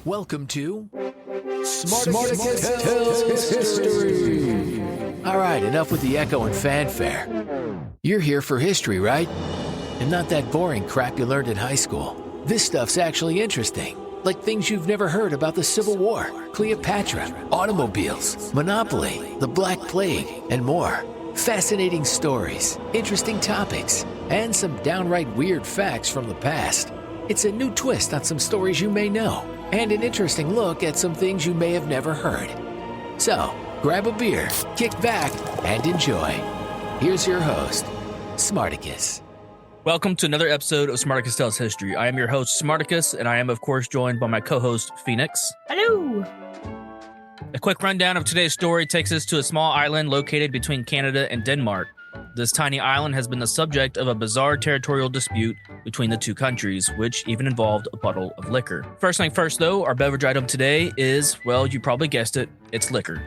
Welcome to Smarticus Tells History. All right, enough with the echo and fanfare. You're here for history, right? And not that boring crap you learned in high school. This stuff's actually interesting. Like things you've never heard about the Civil War, Cleopatra, automobiles, Monopoly, the Black Plague, and more. Fascinating stories, interesting topics, and some downright weird facts from the past. It's a new twist on some stories you may know, and an interesting look at some things you may have never heard. So, grab a beer, kick back, and enjoy. Here's your host, Smarticus. Welcome to another episode of Smarticus Tells History. I am your host, Smarticus, and I am, of course, joined by my co-host, Phoenix. Hello! A quick rundown of today's story takes us to a small island located between Canada and Denmark. This tiny island has been the subject of a bizarre territorial dispute between the two countries, which even involved a bottle of liquor. First thing first, though, our beverage item today is, well, you probably guessed it, it's liquor.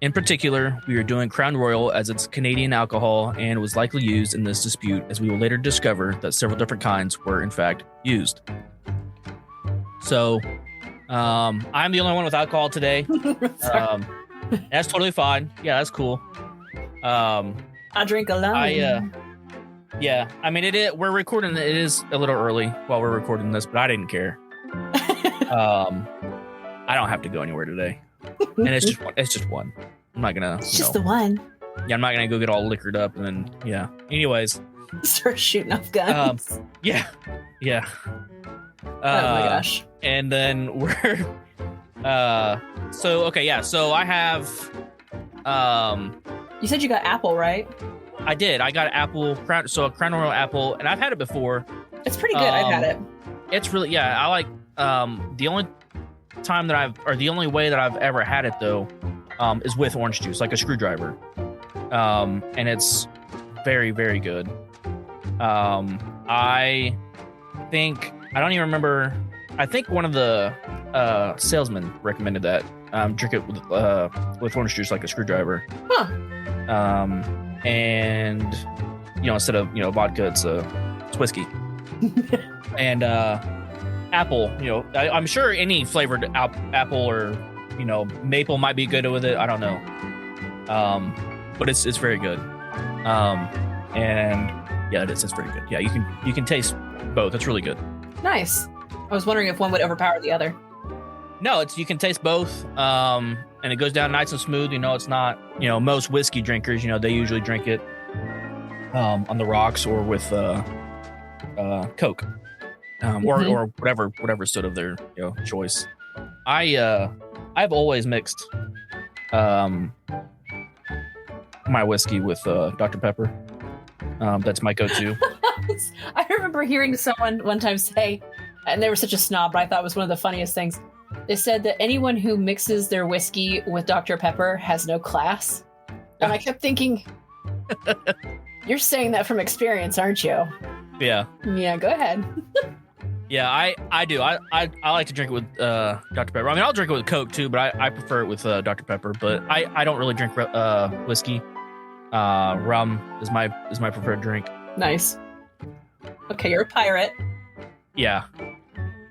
In particular, we are doing Crown Royal as it's Canadian alcohol and was likely used in this dispute, as we will later discover that several different kinds were in fact used. So, I'm the only one with alcohol today. That's totally fine. Yeah, that's cool. I drink alone. Yeah. I mean, we're recording. It is a little early while we're recording this, but I didn't care. I don't have to go anywhere today, and it's just one. I'm not gonna. It's just the one. Yeah, I'm not gonna go get all liquored up and then Anyways, start shooting off guns. Yeah. Oh my gosh. And then we're. So I have. You said you got apple, right? I did. I got a Crown Royal apple, and I've had it before. It's pretty good. I've had it. It's really, I like, the only way that I've ever had it, though, is with orange juice, like a screwdriver. And it's very, very good. I don't even remember. I think one of the salesmen recommended that. Drink it with orange juice like a screwdriver. Huh. And instead of vodka, it's whiskey. And apple. I'm sure any flavored apple or maple might be good with it. I don't know. But it's very good. And yeah, it is. It's very good. Yeah, you can taste both. It's really good. Nice. I was wondering if one would overpower the other. No, you can taste both, and it goes down nice and smooth. It's not, most whiskey drinkers, they usually drink it on the rocks or with Coke, or whatever sort of their choice. I've always mixed my whiskey with Dr. Pepper. That's my go-to. I remember hearing someone one time say, and they were such a snob, but I thought it was one of the funniest things. They said that anyone who mixes their whiskey with Dr. Pepper has no class. And I kept thinking, you're saying that from experience, aren't you? Yeah. Yeah, go ahead. Yeah, I do. I like to drink it with Dr. Pepper. I mean, I'll drink it with Coke too, but I prefer it with Dr. Pepper. But I don't really drink whiskey. Rum is my preferred drink. Nice. Okay, you're a pirate. Yeah.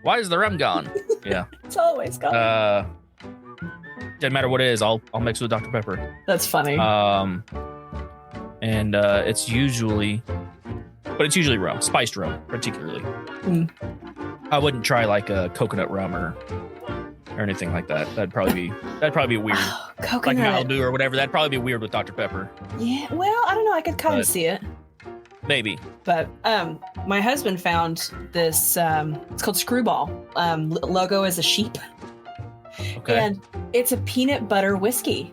Why is the rum gone? Yeah. It's always gone. Doesn't matter what it is, I'll mix it with Dr. Pepper. That's funny. And it's usually rum, spiced rum, particularly. Mm. I wouldn't try like a coconut rum or anything like that. That'd probably be weird. Coconut. Like Malibu or whatever. That'd probably be weird with Dr. Pepper. Yeah. Well, I don't know. I could kind of see it. Maybe. But my husband found this, it's called Screwball. Logo is a sheep. Okay. And it's a peanut butter whiskey.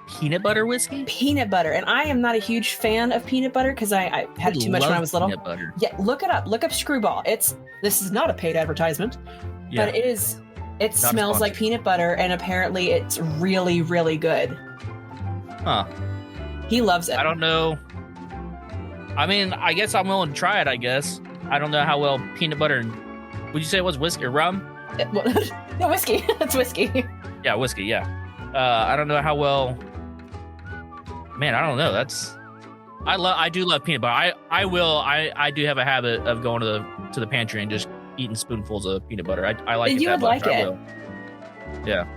Peanut butter whiskey? Peanut butter. And I am not a huge fan of peanut butter because I had too much when I was little. Peanut butter. Yeah, look it up. Look up Screwball. This is not a paid advertisement, but it is. It smells like peanut butter, and apparently it's really, really good. Huh. He loves it. I don't know. I mean, I guess I'm willing to try it, I guess. I don't know how well peanut butter... Would you say it was whiskey or rum? No, whiskey. It's whiskey. Yeah, whiskey, yeah. I don't know how well... Man, I don't know. I do love peanut butter. I do have a habit of going to the pantry and just eaten spoonfuls of peanut butter. I like it. You would like it. Yeah.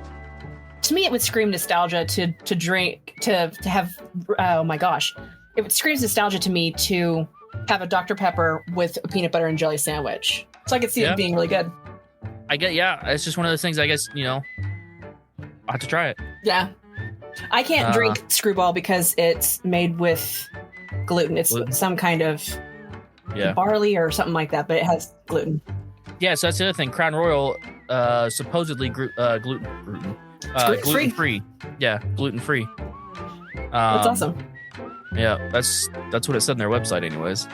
To me, it would scream nostalgia to drink, to have, oh my gosh. It screams nostalgia to me to have a Dr. Pepper with a peanut butter and jelly sandwich. So I could see it being really good. It's just one of those things, I guess, I'll have to try it. Yeah. I can't drink Screwball because it's made with gluten. It's some kind of barley or something like that, but it has gluten. Yeah, so that's the other thing. Crown Royal, supposedly gluten free. Yeah, gluten free. That's awesome. Yeah, that's what it said on their website, anyways.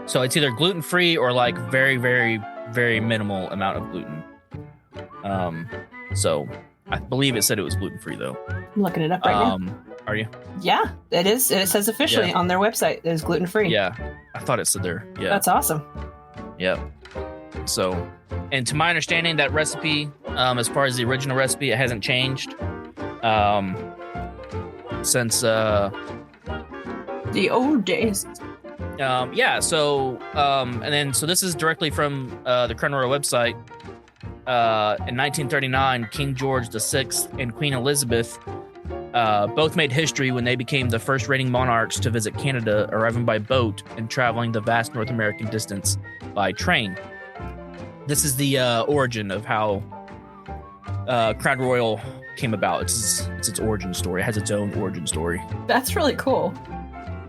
So it's either gluten free or like very, very, very minimal amount of gluten. So I believe it said it was gluten free though. I'm looking it up right now. Are you? Yeah, it is. It says officially on their website it is gluten free. Yeah, I thought it said there. Yeah, that's awesome. Yep. So, and to my understanding, that recipe, as far as the original recipe, it hasn't changed since the old days. So this is directly from the Crown Royal website. In 1939, King George VI and Queen Elizabeth both made history when they became the first reigning monarchs to visit Canada, arriving by boat and traveling the vast North American distance by train. This is the origin of how Crown Royal came about. It's its origin story. It has its own origin story. That's really cool.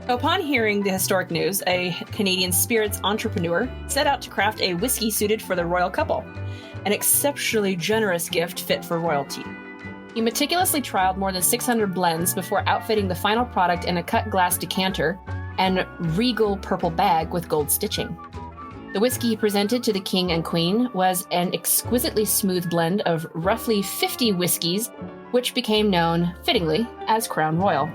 Upon hearing the historic news, a Canadian spirits entrepreneur set out to craft a whiskey suited for the royal couple, an exceptionally generous gift fit for royalty. He meticulously trialed more than 600 blends before outfitting the final product in a cut glass decanter and regal purple bag with gold stitching. The whiskey he presented to the king and queen was an exquisitely smooth blend of roughly 50 whiskeys, which became known, fittingly, as Crown Royal.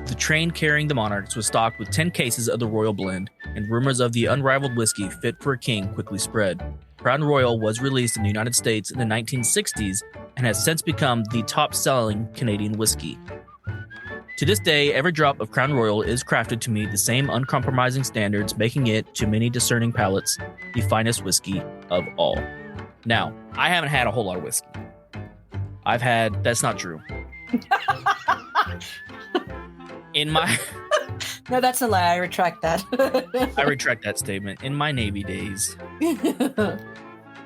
The train carrying the monarchs was stocked with 10 cases of the royal blend, and rumors of the unrivaled whiskey fit for a king quickly spread. Crown Royal was released in the United States in the 1960s and has since become the top-selling Canadian whiskey. To this day, every drop of Crown Royal is crafted to meet the same uncompromising standards, making it, to many discerning palates, the finest whiskey of all. Now, I haven't had a whole lot of whiskey. That's not true. No, that's a lie. I retract that. I retract that statement. In my Navy days.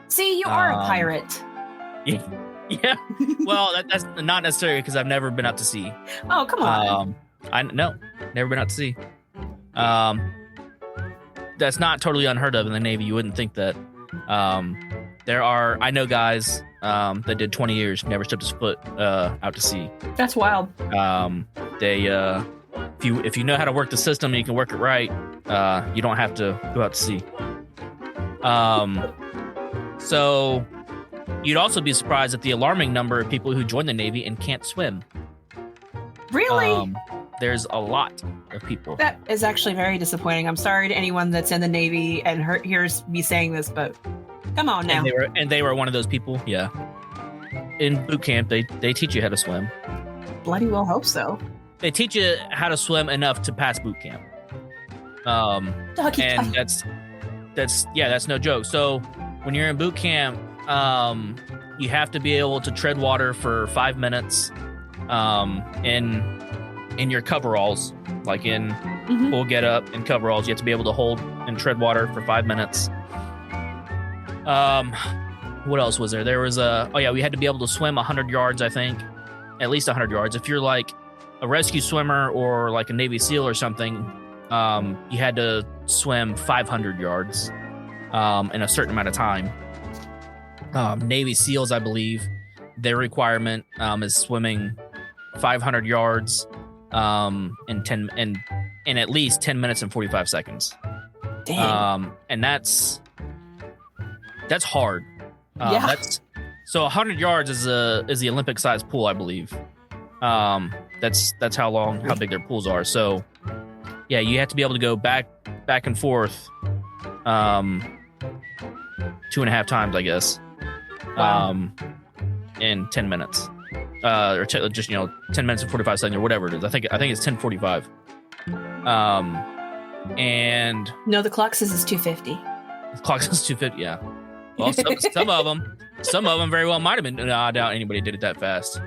See, you are a pirate. Yeah. Well, that's not necessarily because I've never been out to sea. Oh, come on. Never been out to sea. That's not totally unheard of in the Navy. You wouldn't think that. I know guys that did 20 years, never stepped his foot out to sea. That's wild. If you know how to work the system and you can work it right, you don't have to go out to sea. So you'd also be surprised at the alarming number of people who join the Navy and can't swim. Really? There's a lot of people. That is actually very disappointing. I'm sorry to anyone that's in the Navy and hears me saying this, but come on now. And they were one of those people. Yeah. In boot camp, they teach you how to swim. Bloody well hope so. They teach you how to swim enough to pass boot camp. And that's no joke. So when you're in boot camp, you have to be able to tread water for 5 minutes in your coveralls, like in full get up and coveralls. You have to be able to hold and tread water for 5 minutes. What else was there? There was we had to be able to swim 100 yards, I think, at least 100 yards. If you're like a rescue swimmer or like a Navy SEAL or something, you had to swim 500 yards in a certain amount of time. Navy SEALs, I believe, their requirement is swimming 500 yards in at least 10 minutes and 45 seconds. Dang. And that's hard. Yeah. So 100 yards is the Olympic sized pool, I believe. That's how big their pools are. So yeah, you have to be able to go back and forth 2.5 times, I guess. Wow. In 10 minutes. Or just 10 minutes and 45 seconds or whatever it is. I think it's 10:45. And No, the clock says it's 2:50. the clock says 2:50. Yeah. Well, some of them very well might have been. No, I doubt anybody did it that fast.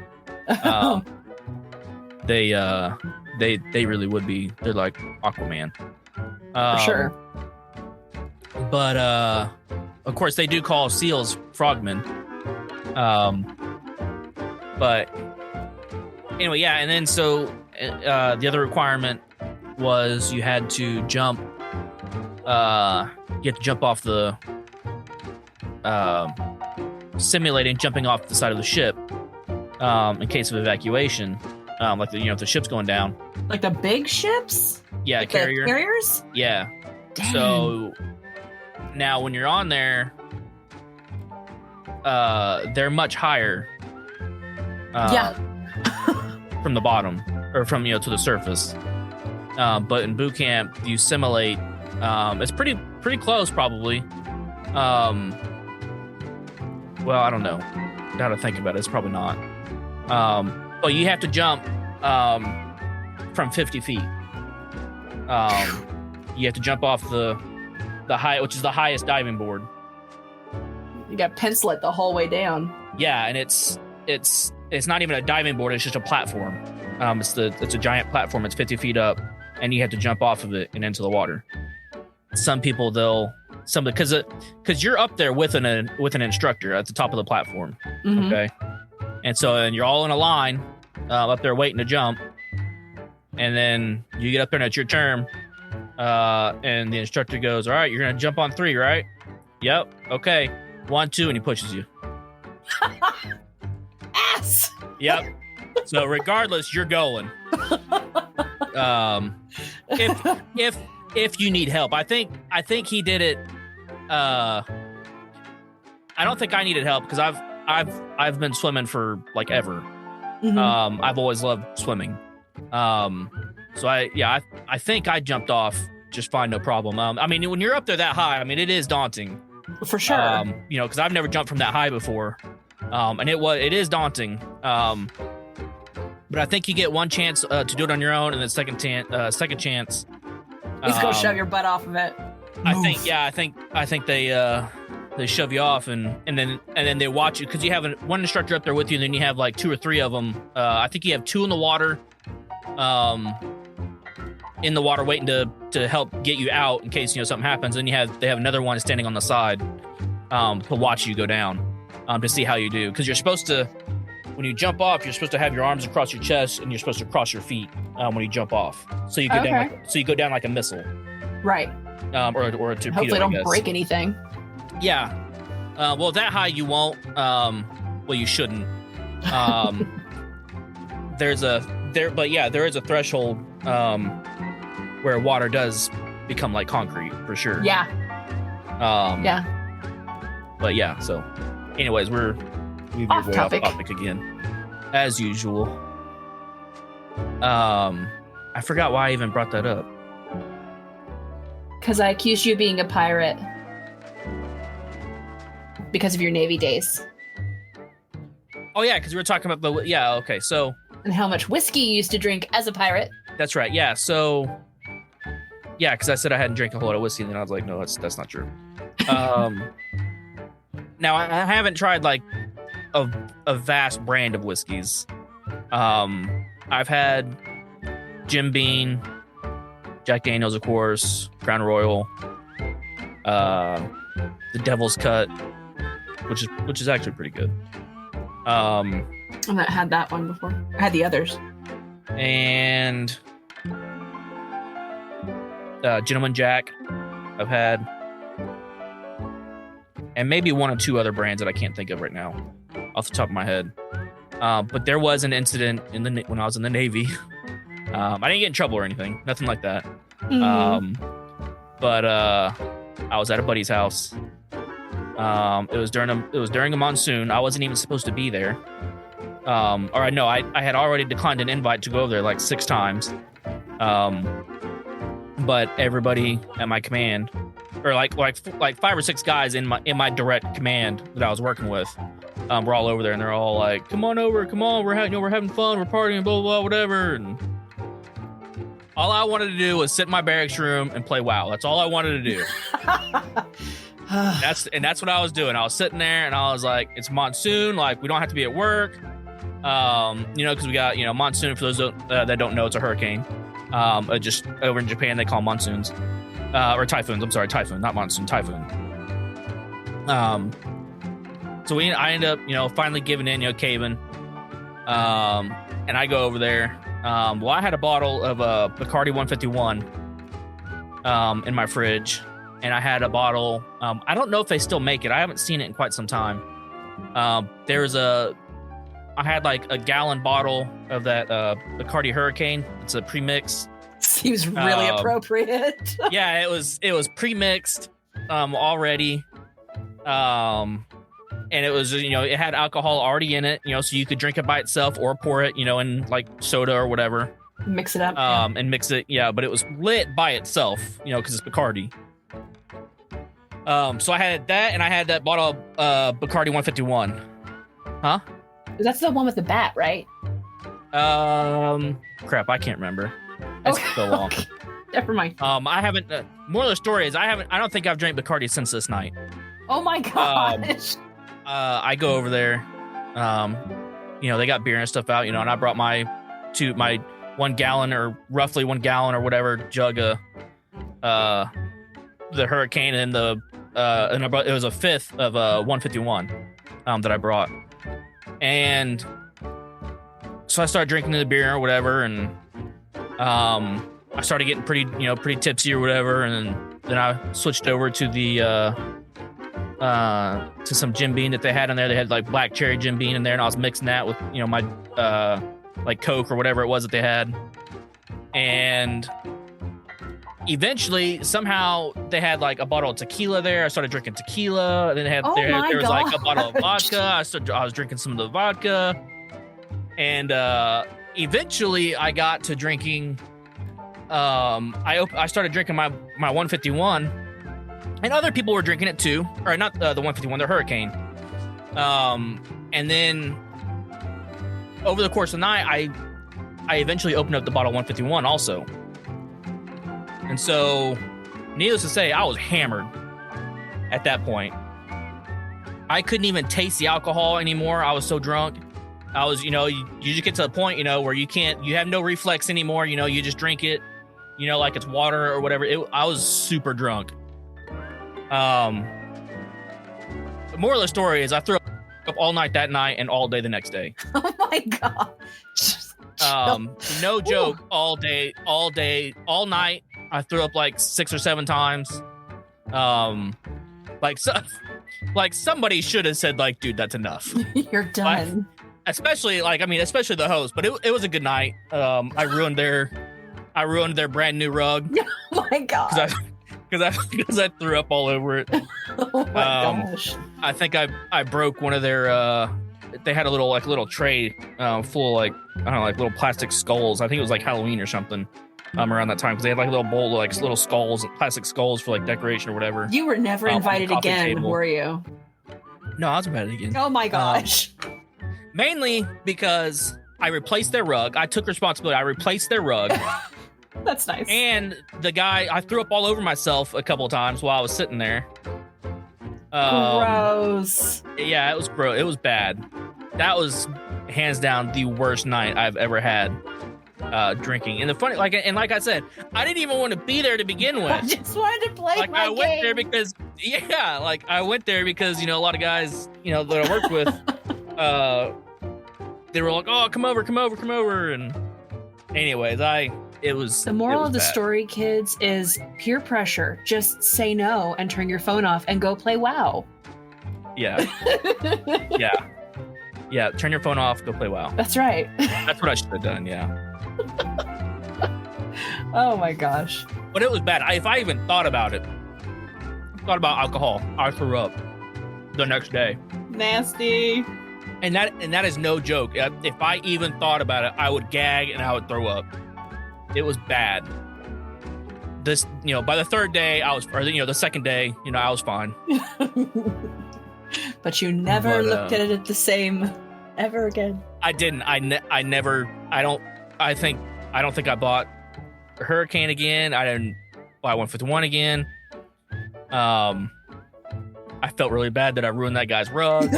They really would be. They're like Aquaman. For sure. But of course they do call seals frogmen. But anyway, yeah, and then so the other requirement was you had to jump. You had to jump off the simulating jumping off the side of the ship in case of evacuation. Like if the ship's going down. Like the big ships? Yeah, like carrier. The carriers? Yeah. Dang. So now when you're on there, they're much higher. From the bottom or from to the surface. But in boot camp, you simulate. It's pretty close, probably. Well, I don't know. Now to think about it, it's probably not. But you have to jump from 50 feet. You have to jump off the high, which is the highest diving board. You got pencil it the whole way down. Yeah, and it's not even a diving board; it's just a platform. It's a giant platform. It's 50 feet up, and you have to jump off of it and into the water. Some people because you're up there with an instructor at the top of the platform. Mm-hmm. Okay, and you're all in a line up there waiting to jump, and then you get up there and it's your turn, and the instructor goes, "All right, you're gonna jump on 3, right?" "Yep." "Okay, 1, 2," and he pushes you. Ass. Yep. So regardless, you're going. If you need help, I think he did it. I don't think I needed help because I've been swimming for like ever. Mm-hmm. I've always loved swimming. So I think I jumped off just fine, no problem. I mean, when you're up there that high, I mean, it is daunting. For sure. Because I've never jumped from that high before. And it is daunting. But I think you get one chance to do it on your own, and then second chance. He's gonna shove your butt off of it. I think they shove you off, and then they watch you because you have one instructor up there with you, and then you have like 2 or 3 of them. I think you have 2 in the water, waiting to help get you out in case something happens. And they have another one standing on the side to watch you go down, to see how you do, because you're supposed to. When you jump off, you're supposed to have your arms across your chest, and you're supposed to cross your feet when you jump off. So you go down like a missile, right? Or a torpedo. Hopefully, don't break anything. Yeah. Well, that high you won't. Well, you shouldn't. There is a threshold where water does become like concrete for sure. Yeah. But yeah. So, anyways, we've off way topic. Off topic again, as usual. I forgot why I even brought that up. Because I accused you of being a pirate because of your Navy days. Oh yeah, because we were talking about okay, so and how much whiskey you used to drink as a pirate. That's right. Yeah. So yeah, because I said I hadn't drank a whole lot of whiskey, and then I was like, no, that's not true. Now I haven't tried like a vast brand of whiskeys. I've had Jim Beam, Jack Daniels, of course, Crown Royal, the Devil's Cut, which is actually pretty good. I've not had that one before. I had the others. And Gentleman Jack, I've had, and maybe 1 or 2 other brands that I can't think of right now, off the top of my head. But there was an incident when I was in the Navy. I didn't get in trouble or anything, nothing like that. Mm-hmm. But I was at a buddy's house. It was during a monsoon. I wasn't even supposed to be there. I had already declined an invite to go over there like 6 times. But everybody at my command, or like 5 or 6 guys in my direct command that I was working with, were all over there, and they're all like, "Come on over, come on, we're having fun, we're partying, blah blah blah, whatever." And All I wanted to do was sit in my barracks room and play WoW. That's all I wanted to do. That's what I was doing. I was sitting there and I was like, it's monsoon. Like, we don't have to be at work. Because we got, monsoon, for those that don't know, it's a hurricane. Just over in Japan, they call monsoons. Or typhoons. I'm sorry, typhoon, not monsoon, typhoon. So I end up, finally giving in, caving. And I go over there. I had a bottle of Bacardi 151 in my fridge, and I had a bottle. I don't know if they still make it. I haven't seen it in quite some time. I had like a gallon bottle of that Bacardi Hurricane. It's a premix. Seems really appropriate. Yeah, it was premixed already. And it was, it had alcohol already in it, so you could drink it by itself or pour it, in like soda or whatever. Mix it up. And mix it. Yeah, but it was lit by itself, because it's Bacardi. So I had that, and I had that bottle of Bacardi 151. Huh? That's the one with the bat, right? Crap, I can't remember. It's so long. Okay. Never mind. I haven't. More of the story is I don't think I've drank Bacardi since this night. Oh my gosh. I go over there. They got beer and stuff out, and I brought my 1 gallon or roughly 1 gallon or whatever jug of the Hurricane, and it was a fifth of 151 that I brought. And so I started drinking the beer or whatever, and I started getting pretty tipsy or whatever, and then I switched over to to some Jim Beam that they had in there. They had like black cherry Jim Beam in there, and I was mixing that with my like Coke or whatever it was that they had. And eventually, somehow, they had like a bottle of tequila there. I started drinking tequila. And then there was like a bottle of vodka. I was drinking some of the vodka. And eventually, I got to drinking. I started drinking my 151, and other people were drinking it too. Or not the 151, the Hurricane. And then over the course of the night, I eventually opened up the bottle 151 also. And so, needless to say, I was hammered at that point. I couldn't even taste the alcohol anymore. I was so drunk. I was, you just get to the point, where you have no reflex anymore. You just drink it, like it's water or whatever. I was super drunk. The moral of the story is I threw up all night that night and all day the next day. Oh my God. No joke. All day, all night. I threw up like 6 or 7 times. Like somebody should have said, like, dude, that's enough. You're done. Especially the host, but it was a good night. I ruined their brand new rug. Oh my God. Because I threw up all over it. Oh my gosh. I think I broke one of their they had a little tray full of little plastic skulls. I think it was like Halloween or something around that time, because they had like a little bowl of like little skulls, plastic skulls for like decoration or whatever. You were never invited again, table. Were you? No, I was invited again. Oh my gosh. Mainly because I replaced their rug. I took responsibility. I replaced their rug. That's nice. And the guy, I threw up all over myself a couple of times while I was sitting there. Gross. Yeah, it was gross. It was bad. That was hands down the worst night I've ever had drinking. And the funny, like I said, I didn't even want to be there to begin with. I just wanted to play my I went there because, a lot of guys, that I worked with, they were like, "Oh, come over," and anyways, the moral of the story, kids, is peer pressure. Just say no and turn your phone off and go play WoW. Yeah. Yeah, turn your phone off, go play WoW. That's right. That's what I should have done, yeah. Oh my gosh. But it was bad. If I even thought about alcohol, I threw up the next day. Nasty. And that is no joke. If I even thought about it, I would gag and I would throw up. It was bad. This, by the third day, the second day, I was fine. But you never looked at it the same ever again. I didn't. I don't think I bought hurricane again. I went for the one again. I felt really bad that I ruined that guy's rug.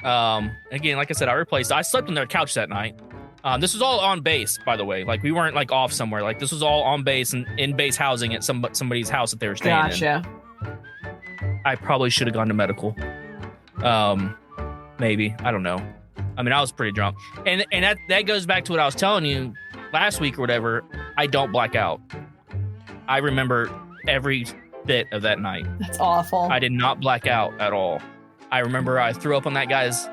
Again, like I said, I slept on their couch that night. This was all on base, by the way. Like, we weren't like off somewhere. Like, this was all on base and in base housing at somebody's house that they were staying in. I probably should have gone to medical. Maybe, I don't know. I mean, I was pretty drunk, and that goes back to what I was telling you last week or whatever. I don't black out. I remember every bit of that night. That's awful. I did not black out at all. I remember I threw up on that guy's.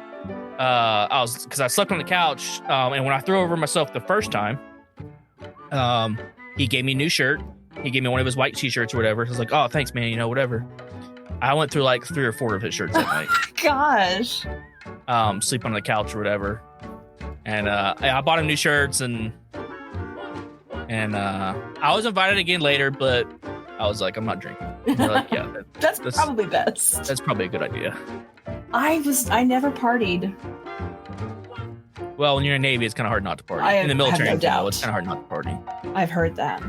Because I slept on the couch, and when I threw over myself the first time, he gave me a new shirt. He gave me one of his white t-shirts or whatever. I was like, "Oh, thanks, man. You know, whatever." I went through like 3 or 4 of his shirts that night. Gosh. Sleep on the couch or whatever, and I bought him new shirts, and I was invited again later, but I was like, I'm not drinking. They're like, yeah, that's probably best. That's probably a good idea. I never partied. Well, when you're in the Navy, it's kind of hard not to party. In the military, it's kind of hard not to party. I've heard that.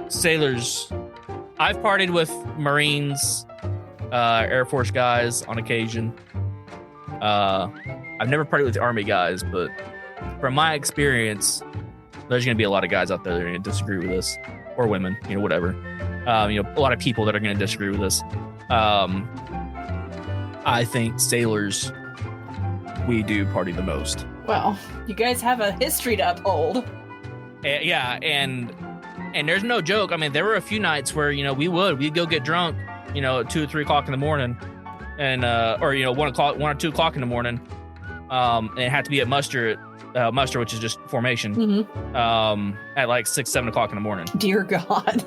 Sailors, I've partied with Marines, Air Force guys on occasion. I've never partied with the Army guys, but from my experience, there's going to be a lot of guys out there that are going to disagree with this, or women, whatever. A lot of people that are going to disagree with this. I think sailors, we do party the most. Well, you guys have a history to uphold. Yeah, and there's no joke. I mean, there were a few nights where we'd go get drunk, at 2 or 3 o'clock in the morning, and or 1 or 2 o'clock in the morning, and it had to be at muster, which is just formation, at like 6, 7 o'clock in the morning. Dear God,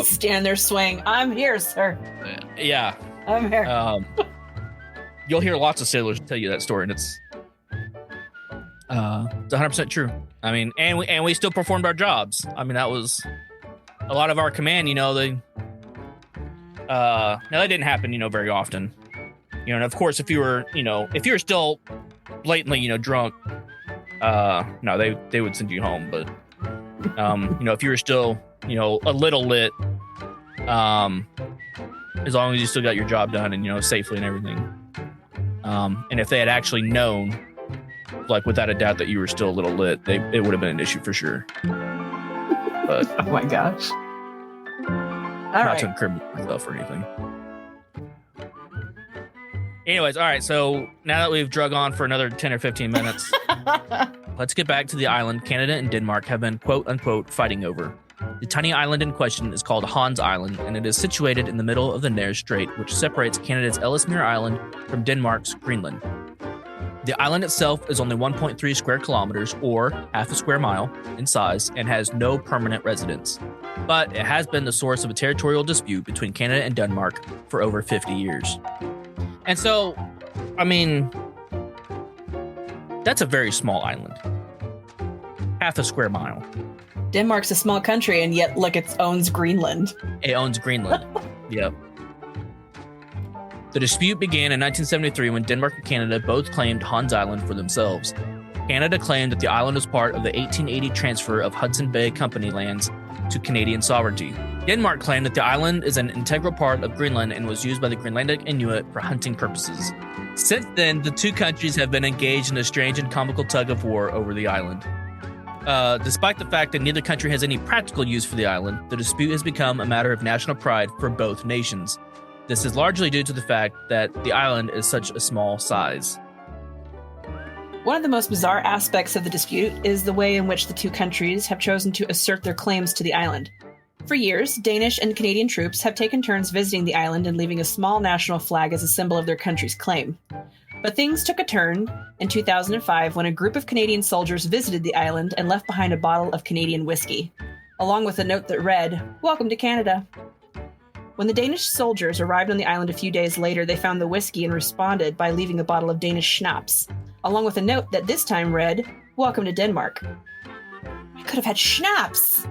stand there swaying. I'm here, sir. Yeah, I'm here. You'll hear lots of sailors tell you that story, and it's 100% true. I mean, and we still performed our jobs. I mean, that was a lot of our command. Now that didn't happen, very often. And of course, if you were still blatantly, drunk, no, they would send you home. But if you were still, a little lit, as long as you still got your job done and safely and everything. And if they had actually known, like without a doubt, that you were still a little lit, it would have been an issue for sure. But oh my gosh. Not to incriminate myself or anything. Anyways, all right. So now that we've drug on for another 10 or 15 minutes, let's get back to the island Canada and Denmark have been quote unquote fighting over. The tiny island in question is called Hans Island, and it is situated in the middle of the Nares Strait, which separates Canada's Ellesmere Island from Denmark's Greenland. The island itself is only 1.3 square kilometers, or half a square mile, in size, and has no permanent residents. But it has been the source of a territorial dispute between Canada and Denmark for over 50 years. And so, I mean, that's a very small island. Half a square mile. Denmark's a small country, and yet, look, it owns Greenland. It owns Greenland. Yep. The dispute began in 1973 when Denmark and Canada both claimed Hans Island for themselves. Canada claimed that the island was part of the 1880 transfer of Hudson Bay Company lands to Canadian sovereignty. Denmark claimed that the island is an integral part of Greenland and was used by the Greenlandic Inuit for hunting purposes. Since then, the two countries have been engaged in a strange and comical tug of war over the island. Despite the fact that neither country has any practical use for the island, the dispute has become a matter of national pride for both nations. This is largely due to the fact that the island is such a small size. One of the most bizarre aspects of the dispute is the way in which the two countries have chosen to assert their claims to the island. For years, Danish and Canadian troops have taken turns visiting the island and leaving a small national flag as a symbol of their country's claim. But things took a turn in 2005 when a group of Canadian soldiers visited the island and left behind a bottle of Canadian whiskey, along with a note that read, "Welcome to Canada." When the Danish soldiers arrived on the island a few days later, they found the whiskey and responded by leaving a bottle of Danish schnapps, along with a note that this time read, "Welcome to Denmark." I could have had schnapps!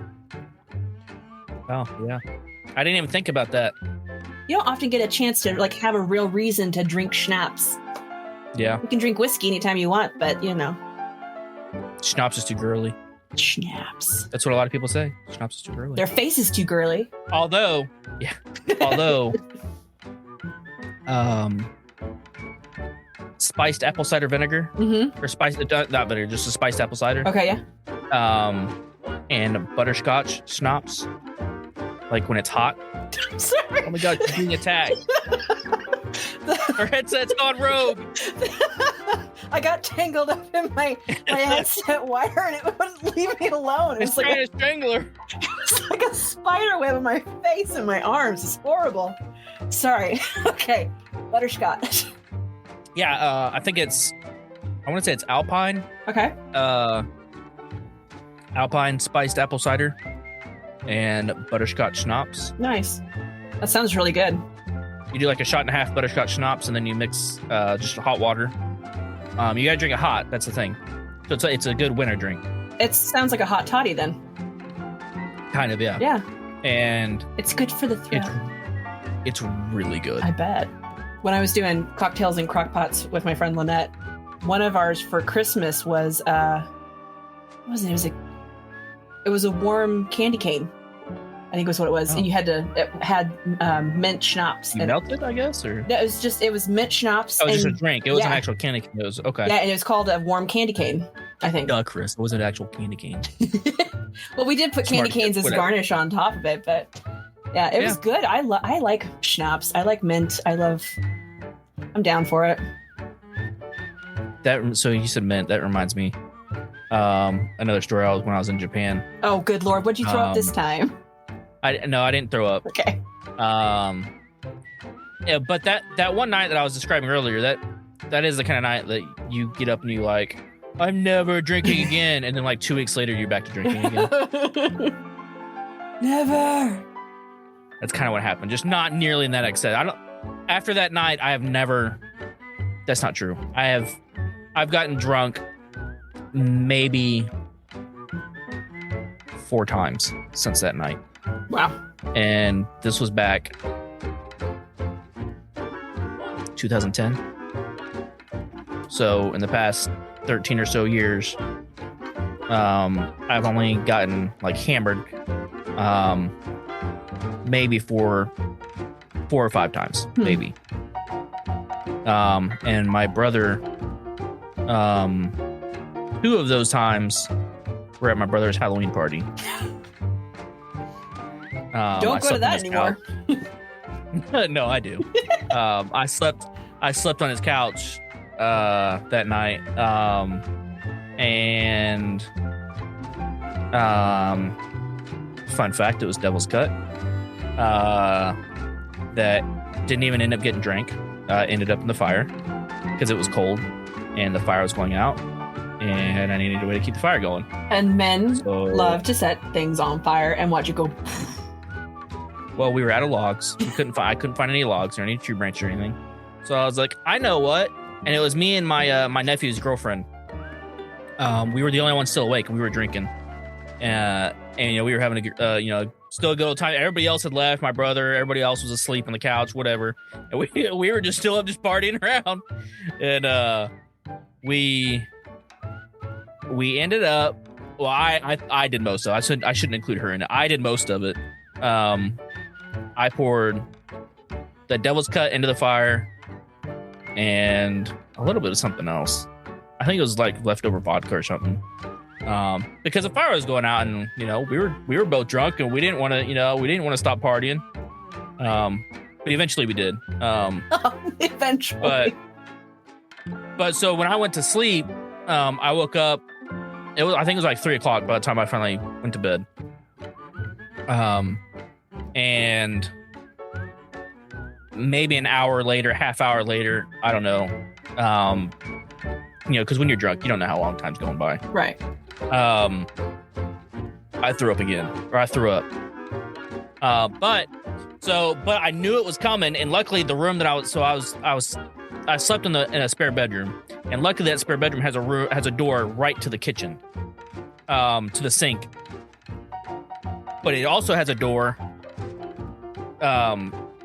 Oh, yeah. I didn't even think about that. You don't often get a chance to have a real reason to drink schnapps. Yeah. You can drink whiskey anytime you want, but Schnapps is too girly. Schnapps. That's what a lot of people say. Schnapps is too early. Their face is too girly. Although, spiced apple cider vinegar Mm-hmm. or spiced not vinegar, just a spiced apple cider. Okay, yeah. And butterscotch schnapps, like when it's hot. Sorry. Oh my god, she's being attacked. Her headset's gone rogue. I got tangled up in my headset wire and it wouldn't leave me alone. It was like a strangler. It's like a spider web on my face and my arms. It's horrible. Sorry. Okay. Butterscotch. Yeah, I think I want to say it's Alpine. Okay. Alpine spiced apple cider and butterscotch schnapps. Nice. That sounds really good. You do like a shot and a half butterscotch schnapps, and then you mix just hot water. You gotta drink it hot. That's the thing. So it's a good winter drink. It sounds like a hot toddy then. Kind of, yeah. Yeah. And it's good for the throat. It's really good. I bet. When I was doing cocktails in crock pots with my friend Lynette, one of ours for Christmas was what was it? It was a warm candy cane. I think was what it was. Oh. And it had mint schnapps. You melted, I guess, or no, it was mint schnapps. Oh, it was just a drink. It was an actual candy cane. It was okay. Yeah, and it was called a warm candy cane, I think. Duh, Chris. It was an actual candy cane. Well, we did put candy canes as garnish on top of it, but yeah, it was good. I like schnapps. I like mint. I'm down for it. So you said mint. That reminds me. Another story when I was in Japan. Oh, good Lord. What'd you throw up this time? I didn't throw up. Okay. Yeah, but that one night that I was describing earlier, that is the kind of night that you get up and you like, I'm never drinking again, and then like 2 weeks later you're back to drinking again. Never. That's kind of what happened. Just not nearly in that extent. After that night, I have never. That's not true. I've gotten drunk maybe 4 times since that night. Wow. And this was back 2010. So in the past 13 or so years, I've only gotten like hammered maybe 4 or 5 times, maybe. And my brother, 2 of those times were at my brother's Halloween party. Don't go to that anymore. No, I do. I slept on his couch that night. And fun fact, it was Devil's Cut. That didn't even end up getting drank. Ended up in the fire because it was cold and the fire was going out, and I needed a way to keep the fire going. And men love to set things on fire and watch it go. Well, we were out of logs. I couldn't find any logs or any tree branch or anything. So I was like, I know what. And it was me and my nephew's girlfriend. We were the only ones still awake, and we were drinking. And we were having still a good old time. Everybody else had left. My brother, everybody else was asleep on the couch, whatever. And we were just still up, just partying around. And we ended up. Well, I did most of it. I shouldn't include her in it. I did most of it. I poured the Devil's Cut into the fire and a little bit of something else. I think it was like leftover vodka or something. Because the fire was going out, and we were both drunk, and we didn't want to stop partying. But eventually we did. Eventually. But so when I went to sleep, I woke up. I think it was like 3:00 by the time I finally went to bed. And maybe an hour later, half hour later, I don't know. Because when you're drunk, you don't know how long time's going by. Right. I threw up again, or I threw up. But I knew it was coming, and luckily the room that I slept in a spare bedroom, and luckily that spare bedroom has a door right to the kitchen, to the sink. But it also has a door,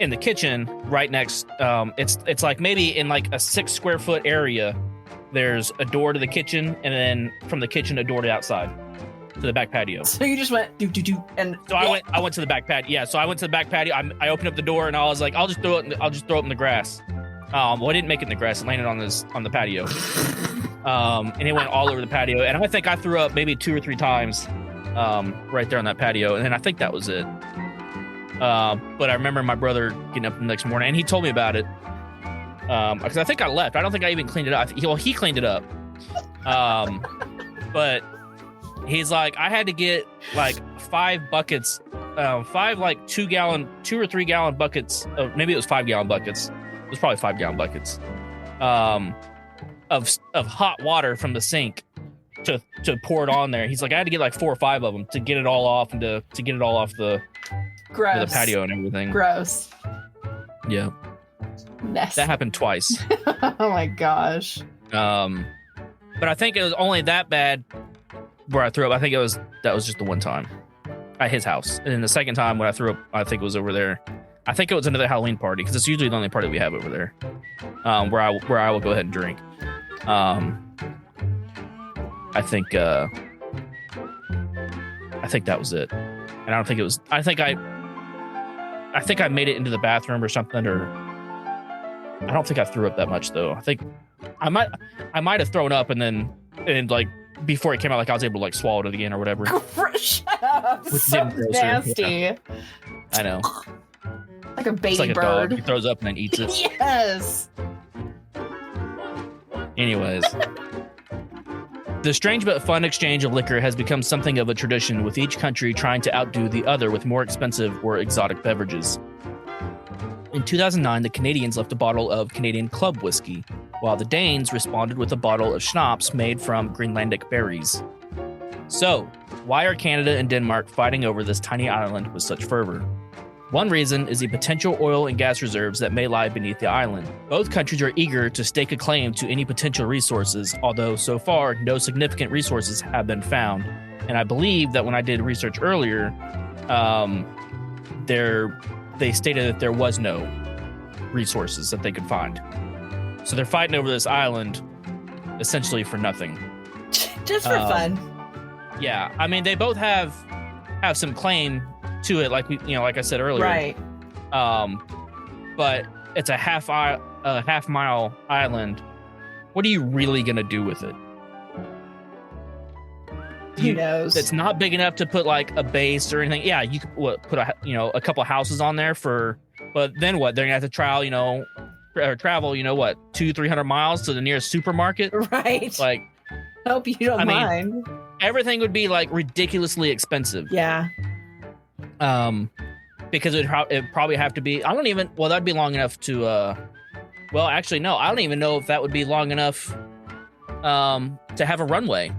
in the kitchen right next. It's like maybe in like a 6 square foot area. There's a door to the kitchen, and then from the kitchen, a door to outside. So to the back patio. So you just went do do do, and So I went to the back patio. Yeah, so I went to the back patio. I opened up the door and I was like, I'll just throw it in the grass. Well, I didn't make it in the grass. It landed on the patio. And it went all over the patio. And I think I threw up maybe 2 or 3 times right there on that patio. And then I think that was it. But I remember my brother getting up the next morning and he told me about it. Because I think I left. I don't think I even cleaned it up. He cleaned it up. But he's like, I had to get like 5 buckets, 5 like 2 or 3 gallon buckets of, maybe it was 5 gallon buckets. It was probably 5 gallon buckets of hot water from the sink to pour it on there. He's like, I had to get like 4 or 5 of them to get it all off and to get it all off the patio and everything. Gross. Yeah. Mess. That happened twice. Oh my gosh. But I think it was only that bad where I threw up. I think that was just the one time at his house. And then the second time when I threw up, I think it was over there. I think it was another Halloween party because it's usually the only party we have over there, where I will go ahead and drink. I think that was it. And I don't think it was. I think I made it into the bathroom or something, or I don't think I threw up that much though. I think I might have thrown up and like before it came out, like I was able to like swallow it again or whatever. Shut up! Which So nasty. Yeah. I know. Like a baby it's like bird. A dog. He throws up and then eats it. Yes. Anyways. The strange but fun exchange of liquor has become something of a tradition, with each country trying to outdo the other with more expensive or exotic beverages. In 2009, the Canadians left a bottle of Canadian Club whiskey, while the Danes responded with a bottle of schnapps made from Greenlandic berries. So, why are Canada and Denmark fighting over this tiny island with such fervor? One reason is the potential oil and gas reserves that may lie beneath the island. Both countries are eager to stake a claim to any potential resources, although so far no significant resources have been found. And I believe that when I did research earlier, they stated that there was no resources that they could find. So they're fighting over this island essentially for nothing. Just for fun. Yeah, I mean they both have some claim to it, like like I said earlier, right? But it's a half mile island. What are you really gonna do with it? Who knows? It's not big enough to put like a base or anything. Yeah, you could put a couple houses on there but then what? They're gonna have to travel 200-300 miles to the nearest supermarket, right? Like, hope you don't mind. Everything would be like ridiculously expensive. Yeah. Because it'd probably have to be. That'd be long enough to. Well, actually, no. I don't even know if that would be long enough to have a runway.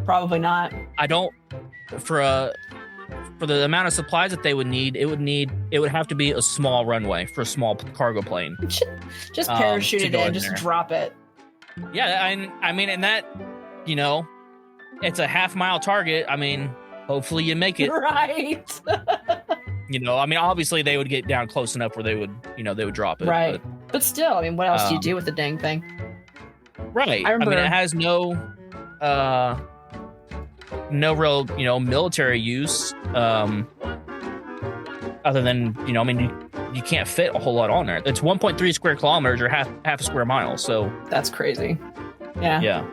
Probably not. I don't. For the amount of supplies that they would need, it would have to be a small runway for a small cargo plane. Just parachute it in, just drop it. Yeah, I mean, and that, it's a half-mile target. I mean, hopefully you make it. Right. Obviously they would get down close enough where they would drop it. Right. But still, what else do you do with the dang thing? Right. I remember, it has no real, military use, other than, you can't fit a whole lot on there. It's 1.3 square kilometers or half a square mile. So that's crazy. Yeah. Yeah.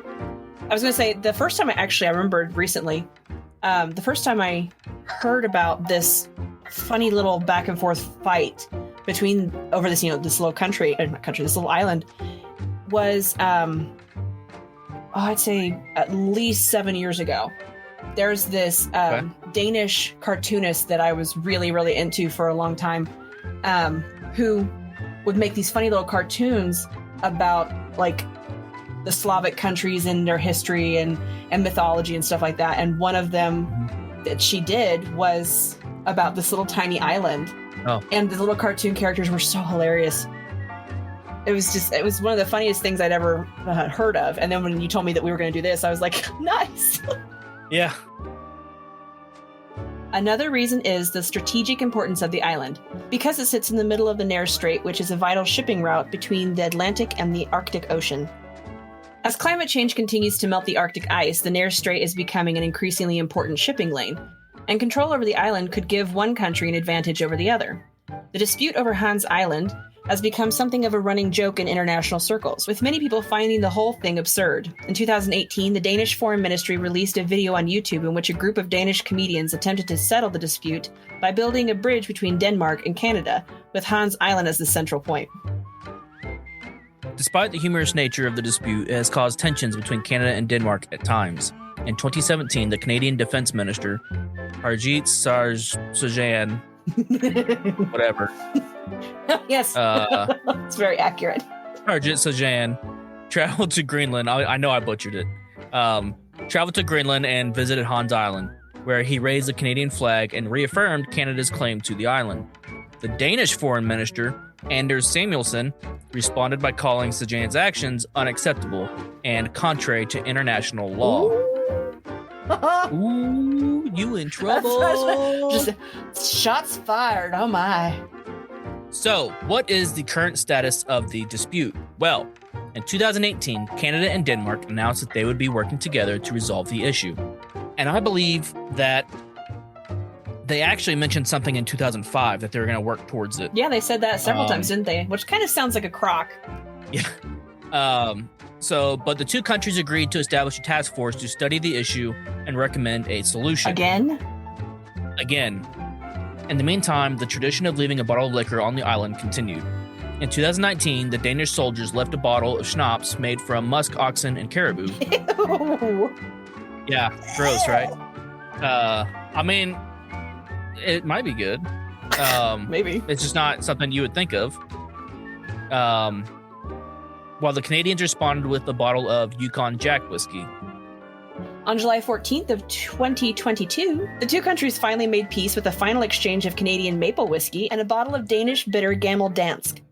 I was going to say, the first time I remembered recently, the first time I heard about this funny little back and forth fight between over this, this little this little island was, I'd say at least 7 years ago. There's this Danish cartoonist that I was really, really into for a long time, who would make these funny little cartoons about like the Slavic countries and their history and mythology and stuff like that. And one of them that she did was about this little tiny island. Oh. And the little cartoon characters were so hilarious. It was one of the funniest things I'd ever heard of. And then when you told me that we were going to do this, I was like, nice. Yeah. Another reason is the strategic importance of the island, because it sits in the middle of the Nares Strait, which is a vital shipping route between the Atlantic and the Arctic Ocean. As climate change continues to melt the Arctic ice, the Nares Strait is becoming an increasingly important shipping lane, and control over the island could give one country an advantage over the other. The dispute over Hans Island has become something of a running joke in international circles, with many people finding the whole thing absurd. In 2018, the Danish Foreign Ministry released a video on YouTube in which a group of Danish comedians attempted to settle the dispute by building a bridge between Denmark and Canada, with Hans Island as the central point. Despite the humorous nature of the dispute, it has caused tensions between Canada and Denmark at times. In 2017, the Canadian Defense Minister, Harjit Sajjan, whatever. Yes, it's very accurate. Harjit Sajjan traveled to Greenland. I know I butchered it. Traveled to Greenland and visited Hans Island, where he raised the Canadian flag and reaffirmed Canada's claim to the island. The Danish Foreign Minister, Anders Samuelsen, responded by calling Sajjan's actions unacceptable and contrary to international law. Ooh, you in trouble. Just shots fired. Oh my. So, what is the current status of the dispute? Well, in 2018, Canada and Denmark announced that they would be working together to resolve the issue. And I believe that they actually mentioned something in 2005 that they were going to work towards it. Yeah, they said that several times, didn't they? Which kind of sounds like a crock. Yeah. But the two countries agreed to establish a task force to study the issue and recommend a solution. Again. In the meantime, the tradition of leaving a bottle of liquor on the island continued. In 2019, the Danish soldiers left a bottle of schnapps made from musk oxen and caribou. Ew. Yeah, gross, right? I mean, it might be good. Maybe. It's just not something you would think of. While the Canadians responded with a bottle of Yukon Jack whiskey. On July 14th of 2022, the two countries finally made peace with a final exchange of Canadian maple whiskey and a bottle of Danish bitter Gammel Dansk.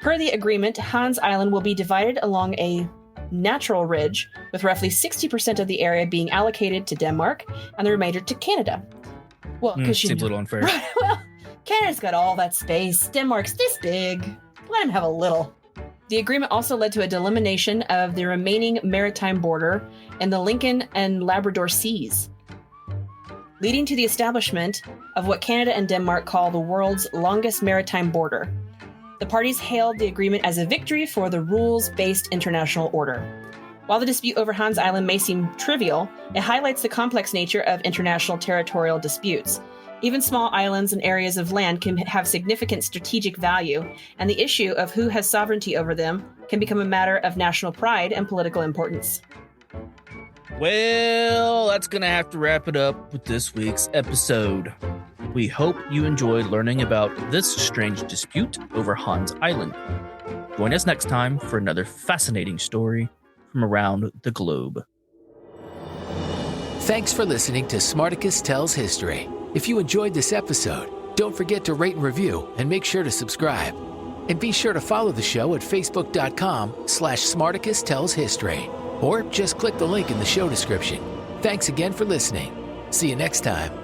Per the agreement, Hans Island will be divided along a natural ridge, with roughly 60% of the area being allocated to Denmark and the remainder to Canada. Well, because seems a little unfair. Right, well, Canada's got all that space. Denmark's this big. Let him have a little. The agreement also led to a delimitation of the remaining maritime border in the Lincoln and Labrador Seas, leading to the establishment of what Canada and Denmark call the world's longest maritime border. The parties hailed the agreement as a victory for the rules-based international order. While the dispute over Hans Island may seem trivial, it highlights the complex nature of international territorial disputes. Even small islands and areas of land can have significant strategic value, and the issue of who has sovereignty over them can become a matter of national pride and political importance. Well, that's going to have to wrap it up with this week's episode. We hope you enjoyed learning about this strange dispute over Hans Island. Join us next time for another fascinating story from around the globe. Thanks for listening to Smarticus Tells History. If you enjoyed this episode, don't forget to rate and review and make sure to subscribe. And be sure to follow the show at facebook.com/Smarticus Tells History. Or just click the link in the show description. Thanks again for listening. See you next time.